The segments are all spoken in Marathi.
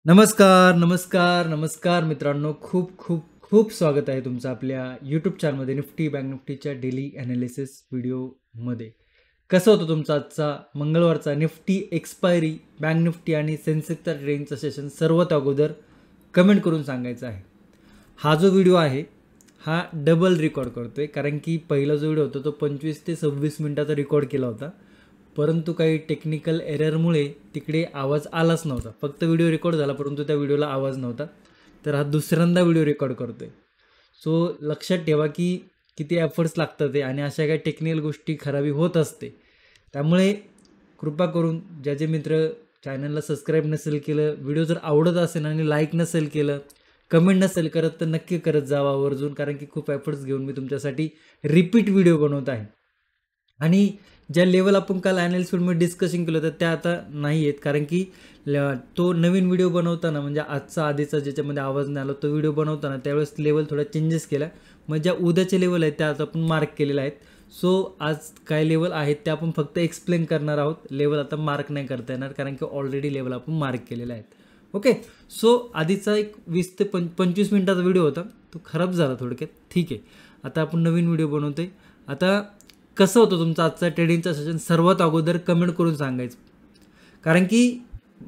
नमस्कार, नमस्कार, नमस्कार मित्रांनो. खूप खूप खूप स्वागत आहे तुमचं आपल्या यूट्यूब चॅनलमध्ये निफ्टी बँक निफ्टीच्या डेली ॲनालिसिस व्हिडिओमध्ये. कसं होतं तुमचा आजचा मंगळवारचा निफ्टी एक्सपायरी, बँक निफ्टी आणि सेन्सेक्सचा ट्रेडिंगचं सेशन सर्वात अगोदर कमेंट करून सांगायचं आहे. हा जो व्हिडिओ आहे हा डबल रेकॉर्ड करतो आहे, कारण की पहिला जो व्हिडिओ होता तो 25 ते 26 मिनिटाचा रेकॉर्ड केला होता, परंतु काही टेक्निकल एररमुळे तिकडे आवाज आलाच नव्हता. फक्त व्हिडिओ रेकॉर्ड झाला, परंतु त्या व्हिडिओला आवाज नव्हता. तर हा दुसऱ्यांदा व्हिडिओ रेकॉर्ड करतो आहे. सो लक्षात ठेवा की किती एफर्ट्स लागतात ते, आणि अशा काही टेक्निकल गोष्टी खराबी होत असते. त्यामुळे कृपा करून ज्याचे मित्र चॅनलला सबस्क्राईब नसेल केलं, व्हिडिओ जर आवडत असेल आणि लाईक नसेल केलं, कमेंट नसेल करत, तर नक्की करत जावा आवर्जून, कारण की खूप एफर्ट्स घेऊन मी तुमच्यासाठी रिपीट व्हिडिओ बनवत आहे. आणि ज्या लेवल आपण काल ॲनालिसिसमध्ये डिस्कशन केलं होतं त्या आता नाही आहेत, कारण की तो नवीन व्हिडिओ बनवताना, म्हणजे आजचा आधीचा ज्याच्यामध्ये आवाज नाही आला तो व्हिडिओ बनवताना त्यावेळेस लेवल थोडा चेंजेस केला. मग ज्या उद्याचे लेवल आहेत त्या आता आपण मार्क केलेल्या आहेत. सो आज काय लेवल आहेत ते आपण फक्त एक्सप्लेन करणार आहोत. लेवल आता मार्क नाही करता येणार, कारण की ऑलरेडी लेवल आपण मार्क केलेला आहेत. ओके. सो आधीचा एक 20 ते 25 मिनिटाचा व्हिडिओ होता, तो खराब झाला थोडक्यात. ठीक आहे, आता आपण नवीन व्हिडिओ बनवतोय. आता कसं होतं तुमचं आजचा ट्रेडिंगचं सेशन सर्वात अगोदर कमेंट करून सांगायचं, कारण की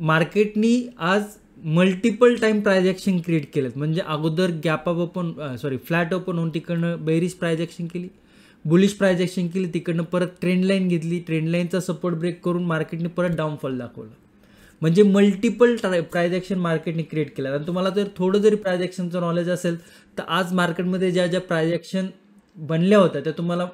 मार्केटनी आज multiple time price action create केलेत. म्हणजे अगोदर gap up open flat open होऊन तिकडनं बेरिश प्राइज ॲक्शन केली, बुलिश प्राइज ॲक्शन केली, तिकडनं परत ट्रेंड लाईन घेतली, ट्रेंड लाईनचा सपोर्ट ब्रेक करून मार्केटने परत डाऊनफॉल दाखवला. म्हणजे मल्टिपल प्राइज ॲक्शन मार्केटने क्रिएट केलं. आणि तुम्हाला जर थोडं जरी प्राइज ॲक्शनचं नॉलेज असेल तर आज मार्केटमध्ये ज्या ज्या प्राइज ॲक्शन बनल्या होत्या त्या तुम्हाला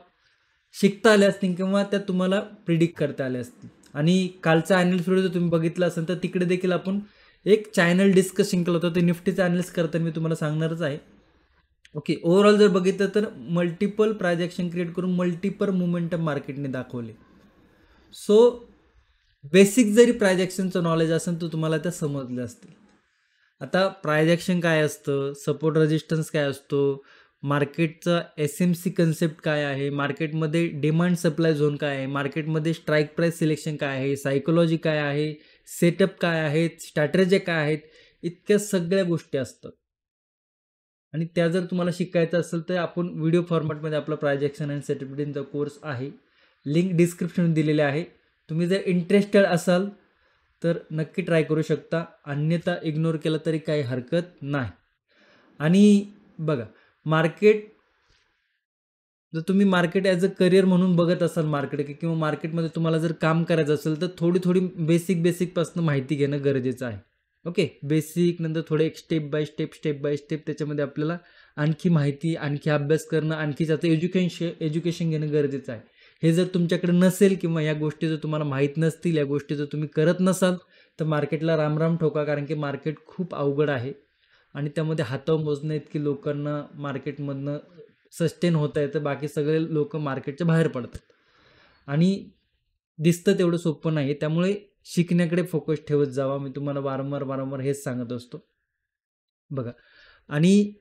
शिकता आल्या असतील, किंवा त्या तुम्हाला प्रिडिक्ट करता आल्या असतील. आणि कालचा ॲनालिसिस व्हिडिओ जर तुम्ही बघितला असेल तर तिकडे देखील आपण एक चॅनल डिस्कशन केलं होतं. ते निफ्टीचं ॲनालिसिस करताना मी तुम्हाला सांगणारच आहे. ओके. ओव्हरऑल जर बघितलं तर मल्टिपल प्राइज ॲक्शन क्रिएट करून मल्टिपल मोमेंटम मार्केटने दाखवले. सो बेसिक जरी प्राइज ॲक्शनचं नॉलेज असेल तर तुम्हाला त्या समजल्या असतील. आता प्राइज ॲक्शन काय असतं, सपोर्ट रेजिस्टन्स काय असतो, मार्केटचा SMC कन्सेप्ट काय आहे, मार्केटमध्ये डिमांड सप्लाय झोन काय आहे, मार्केटमध्ये स्ट्राईक प्राईस सिलेक्शन काय आहे, सायकोलॉजी काय आहे, सेटअप काय आहेत, स्ट्रॅटेजी काय आहेत, इतक्या सगळ्या गोष्टी असतात. आणि त्या जर तुम्हाला शिकायचं असेल तर आपण व्हिडिओ फॉर्मॅटमध्ये आपला प्राइज ॲक्शन आणि सेटअप ट्रेडिंगचा कोर्स आहे, लिंक डिस्क्रिप्शन दिलेले आहे. तुम्ही जर इंटरेस्टेड असाल तर नक्की ट्राय करू शकता, अन्यथा इग्नोर केलं तरी काही हरकत नाही. आणि बघा, मार्केट जर तुम्ही मार्केट ॲज अ करिअर म्हणून बघत असाल मार्केट, किंवा मार्केटमध्ये तुम्हाला जर काम करायचं असेल तर थोडी थोडी बेसिकपासून माहिती घेणं गरजेचं आहे. ओके. बेसिक नंतर थोडे एक स्टेप बाय स्टेप त्याच्यामध्ये आपल्याला आणखी माहिती, आणखी अभ्यास करणं, आणखी त्याचं एज्युकेशन घेणं गरजेचं आहे. हे जर तुमच्याकडे नसेल, किंवा या गोष्टी जर तुम्हाला माहीत नसतील, या गोष्टी जर तुम्ही करत नसाल तर मार्केटला रामराम ठोका, कारण की मार्केट खूप अवघड आहे. आणि त्यामध्ये हातावर मोजणं इतकी लोकांना मार्केटमधनं सस्टेन होता येतं, बाकी सगळे लोक मार्केटच्या बाहेर पडतात. आणि दिसतं तेवढं सोपं नाही. त्यामुळे शिकण्याकडे फोकस ठेवत जावा. मी तुम्हाला वारंवार हेच सांगत असतो. बघा, आणि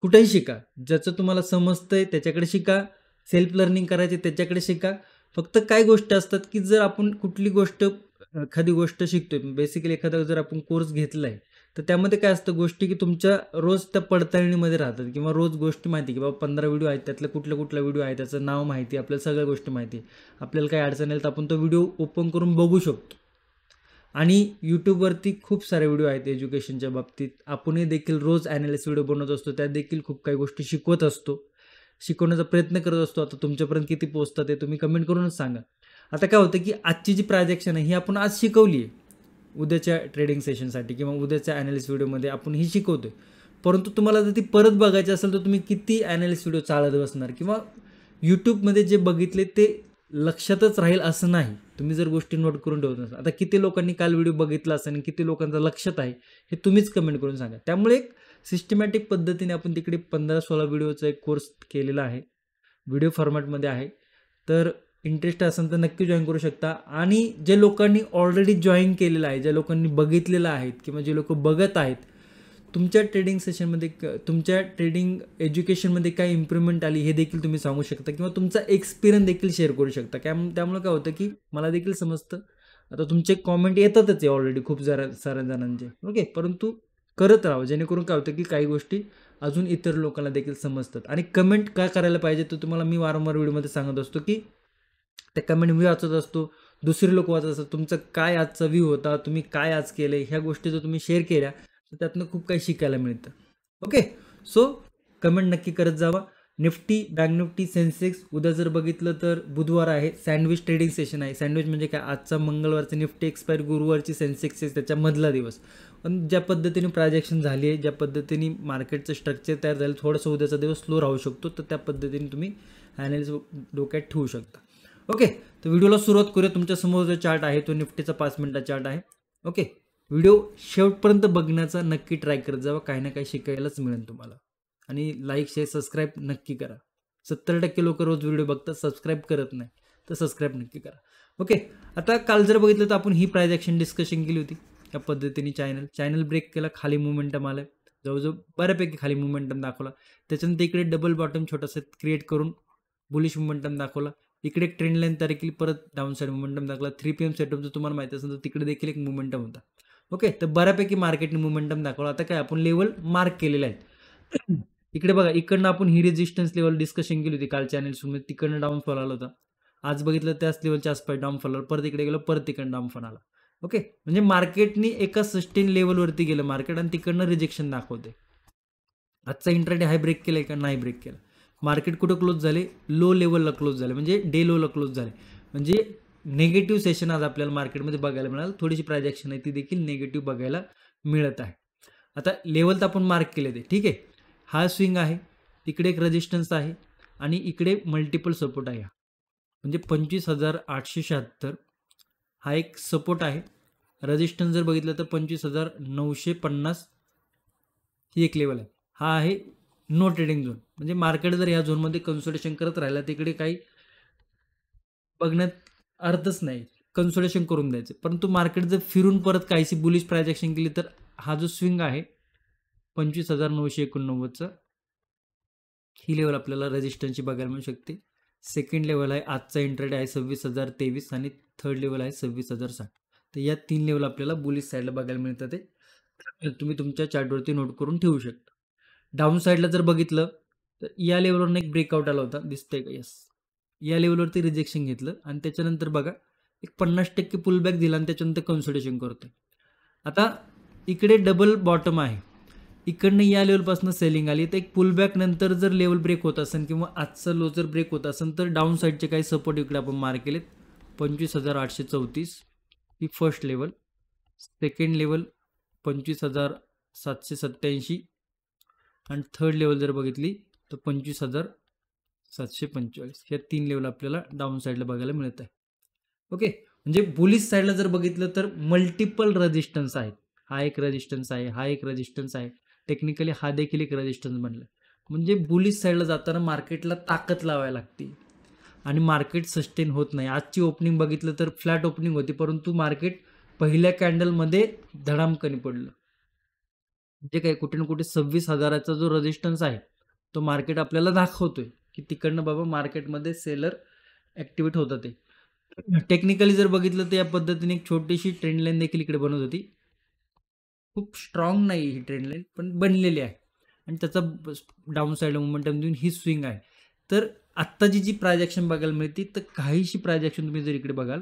कुठेही शिका, ज्याचं तुम्हाला समजतंय त्याच्याकडे शिका, सेल्फ लर्निंग करायचे त्याच्याकडे शिका. फक्त काय गोष्टी असतात की जर आपण कुठली गोष्ट, एखादी गोष्ट शिकतोय, बेसिकली एखादा जर आपण कोर्स घेतलाय, तर त्यामध्ये काय असतं गोष्टी की तुमच्या रोज त्या पडताळणीमध्ये राहतात, किंवा रोज गोष्टी माहिती की बाबा 15 व्हिडिओ आहेत, त्यातलं कुठला व्हिडिओ आहे त्याचं नाव माहिती, आपल्याला सगळ्या गोष्टी माहिती. आपल्याला काही अडचण येईल तर आपण तो व्हिडिओ ओपन करून बघू शकतो. आणि यूट्यूबवरती खूप सारे व्हिडिओ आहेत एज्युकेशनच्या बाबतीत. आपणही देखील रोज ॲनालिसिस व्हिडिओ बनवत असतो, त्यात देखील खूप काही गोष्टी शिकवत असतो, शिकवण्याचा प्रयत्न करत असतो. आता तुमच्यापर्यंत किती पोहोचतात ते तुम्ही कमेंट करूनच सांगा. आता काय होतं की आजची जी प्राइज ॲक्शन आहे ही आपण आज शिकवली आहे उद्याच्या ट्रेडिंग सेशनसाठी, किंवा उद्याच्या ॲनालिसिस व्हिडिओमध्ये आपण ही शिकवतोय. परंतु तुम्हाला जर ती परत बघायची असेल तर तुम्ही किती ॲनालिसिस व्हिडिओ चालत बसणार, किंवा यूट्यूबमध्ये जे बघितले ते लक्षातच राहील असं नाही. तुम्ही जर गोष्टी नोट करून ठेवत नसाल, आता किती लोकांनी काल व्हिडिओ बघितला असेल आणि किती लोकांचं लक्षात आहे हे तुम्हीच कमेंट करून सांगा. त्यामुळे एक सिस्टमॅटिक पद्धतीने आपण तिकडे 15-16 व्हिडिओचा एक कोर्स केलेला आहे, व्हिडिओ फॉर्मॅटमध्ये आहे. तर इंटरेस्ट असेल तर नक्की जॉईन करू शकता. आणि जे लोकांनी ऑलरेडी जॉईन केलेलं आहे, ज्या लोकांनी बघितलेलं आहेत, किंवा जे लोक बघत आहेत, तुमच्या ट्रेडिंग सेशनमध्ये तुमच्या ट्रेडिंग एज्युकेशनमध्ये काय इम्प्रूव्हमेंट आली हे देखील तुम्ही सांगू शकता, किंवा तुमचा एक्सपिरियन्स देखील शेअर करू शकता. त्यामुळे काय होतं की मला देखील समजतं आता तुमचे कॉमेंट येतातच आहे ऑलरेडी खूप साऱ्या जणांचे, ओके. परंतु करत राहा, जेणेकरून काय होतं की काही गोष्टी अजून इतर लोकांना देखील समजतात. आणि कमेंट काय करायला पाहिजे तर तुम्हाला मी वारंवार व्हिडिओमध्ये सांगत असतो की त्या कमेंट मी वाचत असतो, दुसरे लोक वाचत असतात. तुमचं काय आजचा व्ह्यू होता, तुम्ही काय आज केलं, ह्या गोष्टी जर तुम्ही शेअर केल्या तर त्यातनं खूप काही शिकायला मिळतं. ओके, सो कमेंट नक्की करत जावा. निफ्टी, बँक निफ्टी, सेन्सेक्स उद्या जर बघितलं तर बुधवार आहे, सँडविच ट्रेडिंग सेशन आहे. सँडविच म्हणजे काय, आजचा मंगळवारचं निफ्टी एक्सपायर, गुरुवारची सेन्सेक्स त्याच्या मधला दिवस. पण ज्या पद्धतीने प्रायजेक्शन झाली आहे, ज्या पद्धतीने मार्केटचं स्ट्रक्चर तयार झालं, थोडंसं उद्याचा दिवस स्लो राहू शकतो, तर त्या पद्धतीने तुम्ही ॲनालिसिस डोक्यात ठेवू शकता. ओके, तर व्हिडिओला सुरुवात करूया. तुमच्यासमोर जो चार्ट आहे तो निफ्टीचा 5 मिनिटा चार्ट आहे. ओके, व्हिडिओ शेवटपर्यंत बघण्याचा नक्की ट्राय करत जावा, काही ना काही शिकायलाच मिळेल तुम्हाला. आणि लाईक, शेअर, सबस्क्राईब नक्की करा. 70% लोक रोज व्हिडिओ बघतात, सबस्क्राईब करत नाही, तर सबस्क्राईब नक्की करा. ओके, आता काल जर बघितलं तर आपण ही प्राइस ॲक्शन डिस्कशन केली होती. त्या पद्धतीने चॅनल ब्रेक केला, खाली मोमेंटम आलं, जवळजवळ बऱ्यापैकी खाली मोमेंटम दाखवला. त्याच्यानंतर इकडे डबल बॉटम छोटासा क्रिएट करून बुलिश मोमेंटम दाखवला. इकडे एक ट्रेंड लाईन तयार केली, परत डाऊन साईड मोमेंटम दाखवला. 3 PM सेटअप जर तुम्हाला माहिती असेल तर तिकडे देखील एक मोमेंटम होता. ओके, तर बऱ्यापैकी मार्केटने मोमेंटम दाखवला. आता काय, आपण लेवल मार्क केलेले आहेत. इकडे बघा, इकडनं आपण ही रेजिस्टन्स लेवल डिस्कशन केली होती काल चॅनल्समध्ये, तिकडनं डाऊनफॉल आला होता. आज बघितलं त्याच लेवलच्या आसपास डाऊनफॉल आला, परत इकडे गेलो, परत तिकडनं डाऊनफॉल आला. ओके, म्हणजे मार्केटनी एका सस्टेन लेवलवरती गेलं मार्केट आणि तिकडनं रिजेक्शन दाखवते. आजचा इंट्राडे हाय ब्रेक केलाय का, नाही ब्रेक केला. मार्केट कुठं क्लोज झाले, लो लेवलला क्लोज झाले, म्हणजे डे लोला क्लोज झाले. म्हणजे नेगेटिव्ह सेशन आज आपल्याला मार्केटमध्ये बघायला मिळालं. थोडीशी प्राइस ॲक्शन आहे ती देखील नेगेटिव्ह बघायला मिळत आहे. आता लेवल तर आपण मार्क केले ते, ठीक आहे. हा स्विंग आहे, इकडे एक रेजिस्टन्स आहे आणि इकडे मल्टिपल सपोर्ट आहे. म्हणजे 25,876 हा एक सपोर्ट आहे. रेजिस्टन्स जर बघितलं तर 25,950 ही एक लेवल आहे. हा आहे नो ट्रेडिंग झोन. म्हणजे मार्केट जर या झोनमध्ये कन्सोलिडेशन करत राहिला, तिकडे काही बघण्यात अर्थच नाही, कन्सोलिडेशन करून द्यायचं. परंतु मार्केट जर फिरून परत काहीशी बुलिश प्राइस ॲक्शन केली तर हा जो स्विंग आहे 25,989चा, ही लेवल आपल्याला रेजिस्टन्सची बघायला मिळू शकते. सेकंड लेवल आहे आजचा इंट्राडे आहे 26,023 आणि थर्ड लेवल आहे 26,060. तर या 3 लेवल आपल्याला बुलिश साईडला बघायला मिळतात. ते तुम्ही तुमच्या चार्टवरती नोट करून ठेवू शकता. डाऊन साईडला जर बघितलं तर या लेवलवरून एक ब्रेकआउट आला होता, दिसतंय का, यस. या लेवलवरती रिजेक्शन घेतलं आणि त्याच्यानंतर बघा एक 50% पुलबॅक दिला आणि त्याच्यानंतर कन्सोलिडेशन करतोय. आता इकडे डबल बॉटम आहे, इकडनं या लेवलपासून सेलिंग आली, तर एक पुलबॅक नंतर जर लेवल ब्रेक होत असेल किंवा आजचा लो जर ब्रेक होत असेल तर डाऊन साईडचे काही सपोर्ट इकडे आपण मार्क केलेत. 25,834 ही फर्स्ट लेवल, सेकंड लेवल 25,787 आणि थर्ड लेवल जर बघितली तर 25,745. ह्या 3 लेवल आपल्याला डाऊन साईडला बघायला मिळत आहे. ओके, म्हणजे बुलिश साईडला जर बघितलं तर मल्टिपल रेजिस्टन्स आहेत. हा एक रेजिस्टन्स आहे, हा एक रेजिस्टन्स आहे, टेक्निकली हा देखील एक रेजिस्टन्स बनला. म्हणजे बुलिश साईडला जाताना मार्केटला ताकद लावायला लागते आणि मार्केट सस्टेन होत नाही. आजची ओपनिंग बघितलं तर फ्लॅट ओपनिंग होती, परंतु मार्केट पहिल्या कॅन्डलमध्ये धडामकनी पडलं. म्हणजे काय, कुठे ना कुठे 26,000चा जो रेजिस्टन्स आहे तो मार्केट आपल्याला दाखवतोय की तिकडनं बाबा मार्केटमध्ये सेलर ॲक्टिवेट होतं. ते टेक्निकली जर बघितलं तर या पद्धतीने एक छोटीशी ट्रेंड लाईन देखील इकडे बनत होती. खूप स्ट्रॉंग नाही ही ट्रेंड लाईन, पण बनलेली आहे आणि त्याचा डाऊन साईड मोमेंटम देऊन ही स्विंग आहे. तर आत्ताची जी प्राइस ॲक्शन बघायला मिळते, तर काहीशी प्राइस ॲक्शन तुम्ही जर इकडे बघाल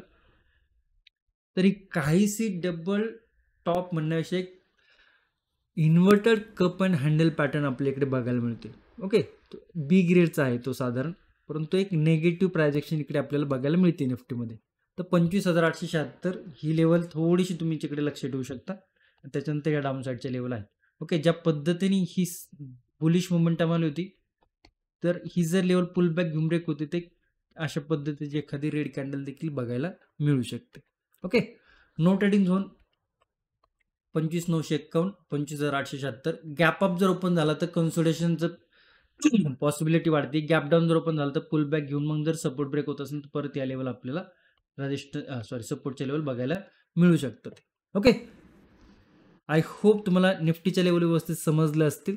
तरी काहीशी डबल टॉप म्हणण्याविषयी inverted cup and handle pattern आपल्या इकडे बघायला मिळते. ओके, बी ग्रेडचा आहे तो साधारण, परंतु एक नेगेटिव्ह प्राइस ॲक्शन इकडे आपल्याला बघायला मिळते निफ्टीमध्ये. तर 25,876 ही लेवल थोडीशी तुम्ही इकडे लक्ष ठेवू शकता. त्याच्यानंतर या डाऊन साईडच्या लेवल आहे. ओके, ज्या पद्धतीने ही बुलिश मोमेंटम आली होती, तर ही जर लेवल पुल बॅक घेऊन ब्रेक होती, ते अशा पद्धतीची एखादी रेड कॅन्डल देखील बघायला मिळू शकते. Okay, no trading zone 25,951, 25,876. Gap up जर ओपन झाला तर कन्सोलिडेशनचं पॉसिबिलिटी वाढते. गॅप डाऊन जर ओपन झालं तर पुल बॅक घेऊन मग जर सपोर्ट ब्रेक होत असेल तर परत या लेवल आपल्याला सपोर्टच्या लेवल बघायला मिळू शकतात. ओके, आय होप तुम्हाला निफ्टीच्या लेवल व्यवस्थित समजलं असतील.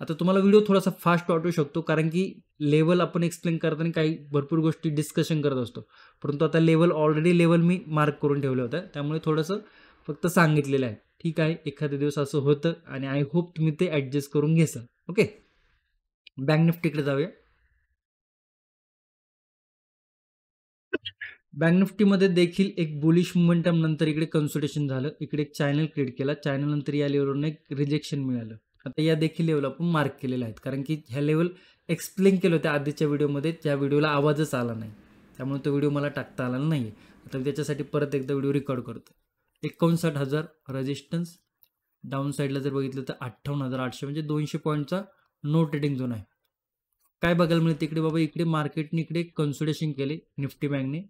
आता तुम्हाला व्हिडिओ थोडासा फास्ट वाटू शकतो, कारण की लेवल आपण एक्सप्लेन करताना काही भरपूर गोष्टी डिस्कशन करत असतो. परंतु आता ऑलरेडी लेवल मी मार्क करून ठेवलं होतं, त्यामुळे थोडंसं फक्त सांगितलेलं आहे. ठीक आहे, एखाद्या दिवस असं होतं आणि आय होप तुम्ही ते ॲडजस्ट करून घेसाल. ओके, बँक निफ्टीकडे जाऊया. बँक निफ्टीमध्ये देखील एक बुलिश मोमेंटम नंतर इकडे कन्सल्टेशन झालं. इकडे एक चॅनल क्रिएट केला. चॅनल नंतर या लेवलवरून एक रिजेक्शन मिळालं. आता या देखील लेवल आपण मार्क केलेल्या आहेत, कारण की ह्या लेवल एक्सप्लेन केलं होत्या आधीच्या व्हिडिओमध्ये. त्या व्हिडिओला आवाजच आला नाही, त्यामुळे तो व्हिडिओ मला टाकता आला नाही. आता त्याच्यासाठी परत एकदा व्हिडिओ रेकॉर्ड करतो. 59,000 रेजिस्टन्स. डाऊन साईडला जर बघितलं तर 58,800, म्हणजे 200 पॉईंटचा नो ट्रेडिंग झोन आहे. काय बघायला मिळते इकडे बाबा, इकडे मार्केटने इकडे कन्सल्टेशन केले निफ्टी बँकने,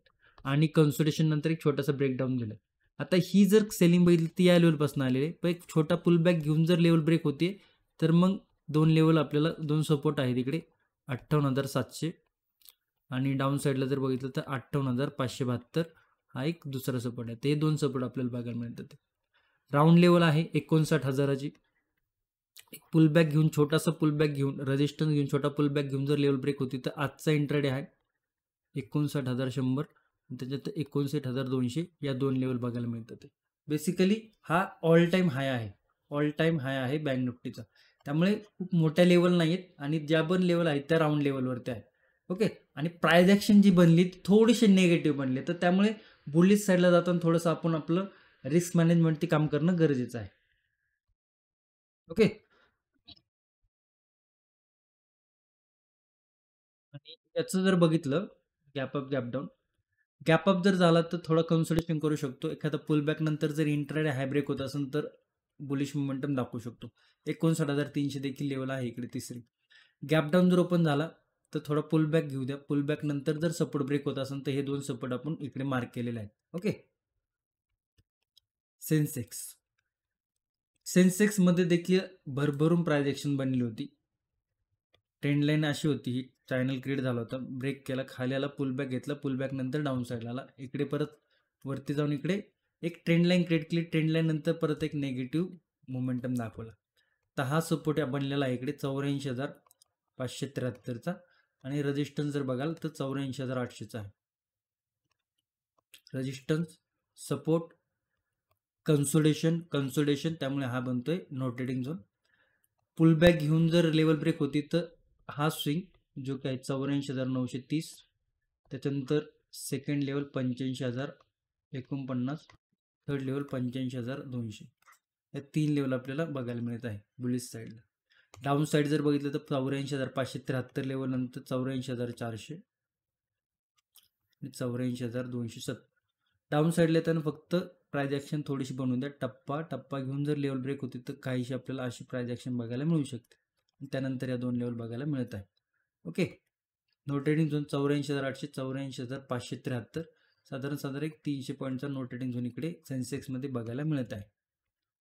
आणि कन्सल्टेशन नंतर एक छोटासा ब्रेकडाऊन दिला. आता ही जर सेलिंग बघितली ती या लेवलपासून आलेली आहे, पण एक छोटा पुलबॅक घेऊन जर लेवल ब्रेक होते तर मग 2 लेवल आपल्याला 2 सपोर्ट आहेत इकडे, 58,700, आणि डाऊन साईडला जर बघितलं तर 58,572 हा एक दुसरा सपोर्ट आहे. ते 2 सपोर्ट आपल्याला बघायला मिळतात. राऊंड लेवल आहे 59,000ची. एक पुलबॅक घेऊन, छोटासा पुलबॅक घेऊन, रेजिस्टन्स घेऊन, छोटा पुलबॅक घेऊन जर लेवल ब्रेक होती तर आजचा इंट्राडे आहे 59,100, त्याच्यात 59,200 या 2 लेवल बघायला मिळतात. बेसिकली हा ऑल टाईम हाय आहे, ऑल टाईम हाय आहे बँक निफ्टीचा. त्यामुळे खूप मोठ्या लेवल नाही आहेत, आणि ज्या पण लेवल आहेत त्या राऊंड लेवलवरती आहे. ओके, आणि प्राइस ॲक्शन जी बनली ती थोडीशी निगेटिव्ह बनली, तर त्यामुळे बुलिश साईडला जाताना थोडंसं आपण आपलं रिस्क मॅनेजमेंटची काम करणं गरजेचं आहे. ओके, आणि याचं जर बघितलं gap up gap down, gap up जर झाला तर थोडं कन्सल्टेशन करू शकतो. एखादा पुलबॅक नंतर जर इंट्राडे हाय ब्रेक होत असेल तर बुलिश मोमेंटम दाखवू शकतो. 59,300 देखील लेवल आहे इकडे तिसरी. गॅप डाऊन जर ओपन झाला तर थोडा पुलबॅक घेऊ द्या. पुलबॅक नंतर जर सपोर्ट ब्रेक होत असेल तर हे 2 सपोर्ट आपण इकडे मार्क केलेले आहेत. Okay, Sensex. सेन्सेक्समध्ये देखील भरभरून प्राइस ॲक्शन बनली होती. ट्रेंड लाईन अशी होती, ही चॅनल क्रिएट झाला होता, ब्रेक केला, खाली आला, पुलबॅक घेतला, पुलबॅक नंतर डाऊन साईडला आला, इकडे परत वरती जाऊन इकडे एक ट्रेंड लाईन क्रिएट केली. ट्रेंड लाईन नंतर परत एक नेगेटिव्ह मोमेंटम दाखवला. तर हा सपोर्ट बनलेला आहे इकडे 84,573चा, आणि रेजिस्टन्स जर बघाल तर 84,800चा आहे. रेजिस्टन्स, सपोर्ट, कन्सोलिडेशन, त्यामुळे हा बनतोय नो ट्रेडिंग झोन. पुलबॅक घेऊन जर लेवल ब्रेक होती तर हा स्विंग जो काय 84,930, त्याच्यानंतर सेकंड लेवल 85,049, थर्ड लेवल 85,200, या 3 लेवल आपल्याला बघायला मिळत आहे बुलिश साईडला. डाऊन साईड जर बघितलं तर 84,573 लेवल नंतर 84,400 आणि 84,270. डाऊन साईडला येताना फक्त प्राइस ॲक्शन थोडीशी बनवून द्या. टप्पा घेऊन जर लेवल ब्रेक होती तर काहीशी आपल्याला अशी प्राइस ॲक्शन बघायला मिळू शकते. त्यानंतर या 2 लेवल बघायला मिळत आहे. ओके, नो ट्रेडिंग झोन 84,800, 84,573, साधारण एक 300 पॉईंटचा नो ट्रेडिंग झोन इकडे सेन्सेक्समध्ये बघायला मिळत आहे.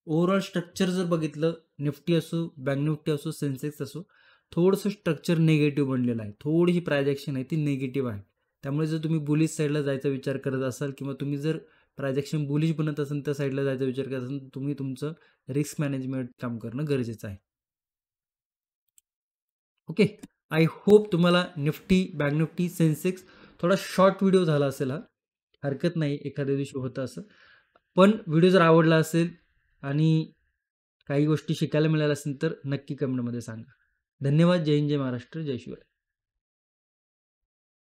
ओव्हरऑल स्ट्रक्चर जर बघितलं, निफ्टी असो, बँक निफ्टी असो, सेन्सेक्स असो, थोडंसं स्ट्रक्चर निगेटिव्ह बनलेलं आहे. थोडीशी प्राइस ॲक्शन आहे ती निगेटिव्ह आहे. त्यामुळे जर तुम्ही बुलिश साईडला जायचा विचार करत असाल, किंवा तुम्ही जर प्राइस ॲक्शन बुलिश बनत असेल त्या साईडला जायचा विचार करत असाल, तुम्ही तुमचं रिस्क मॅनेजमेंट काम करणं गरजेचं आहे. ओके, आय होप तुम्हाला निफ्टी, बँक निफ्टी, सेन्सेक्स थोडा शॉर्ट व्हिडिओ झाला असेल. हा हरकत नाही, एखाद्या दिवशी होतं असं. पण व्हिडिओ जर आवडला असेल आणि काही गोष्टी शिकायला मिळाल्या असेल तर नक्की कमेंटमध्ये सांगा. धन्यवाद. जय हिंद, जय महाराष्ट्र, जय शिवराय.